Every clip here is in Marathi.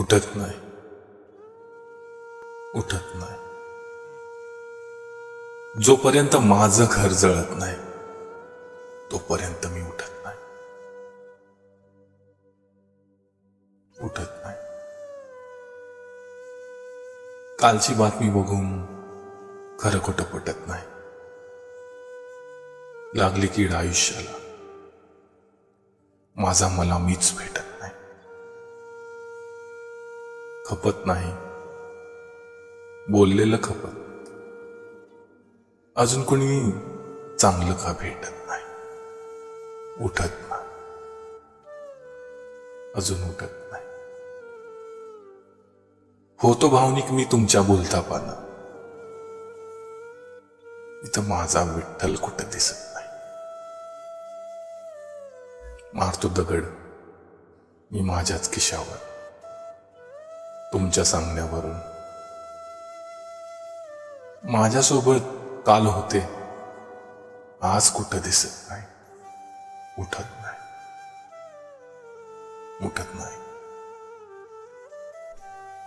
उठत नाही, उठत नाही. जोपर्यंत माझं घर जळत नाही तोपर्यंत मी उठत नाही, उठत नाही. कालची बातमी बघून खरं खोटं पटत नाही. लागली कीड आयुष्याला, माझा मला मीच भेटत नाही. खपत नाही बोललेलं खपत, अजून कोणी चांगलं का भेटत नाही. उठत नाही, अजून उठत नाही. होतो भावनिक मी तुमच्या बोलतापानं, इथं माझा विठ्ठल कुठं दिसत नाही. मारतो दगड मी माझ्याच खिशावर, तुमच्या सांगण्यावरून. माझ्यासोबत काल होते, आज कुठं दिसत नाही. उठत नाही, उठत नाही.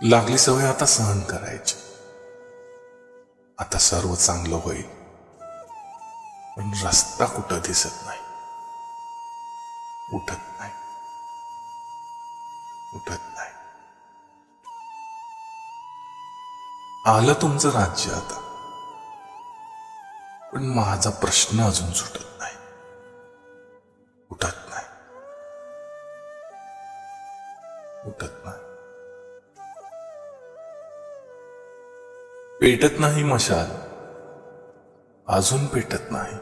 लागली सवय आता सहन करायची. आता सर्व चांगलं होईल, पण रस्ता कुठं दिसत नाही. उठत नाही, उठत नाही. आलं तुमचं राज्य आता, पण माझा प्रश्न अजून सुटत नाही. उठत नाही, उठत नाही. पेटत नाही मशाल, अजून पेटत नाही.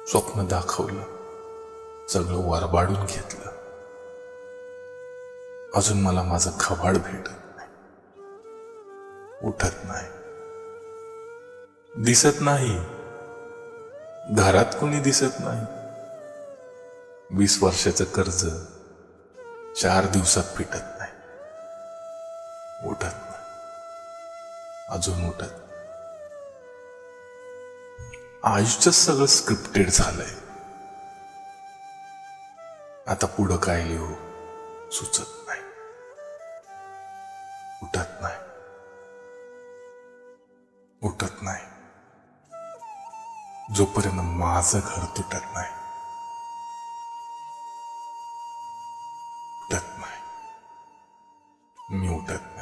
स्वप्न दाखवलं, सगळं वरबाडून घेतलं, अजून मला माझं खबाड भेटत नाही. उठत नाही. दिसत नाही, घरात कोणी दिसत नाही. 20 वर्षाचं कर्ज 4 दिवसात फिटत नाही. उठत नाही, अजून उठत. आयुष्य सगळं स्क्रिप्टेड झालंय. आता पुढं काय लिहू सुचत नाही. उठत नाही, उठत नाही. जोपर्यंत माझं घर तुटत नाही, उठत नाही. मी उठत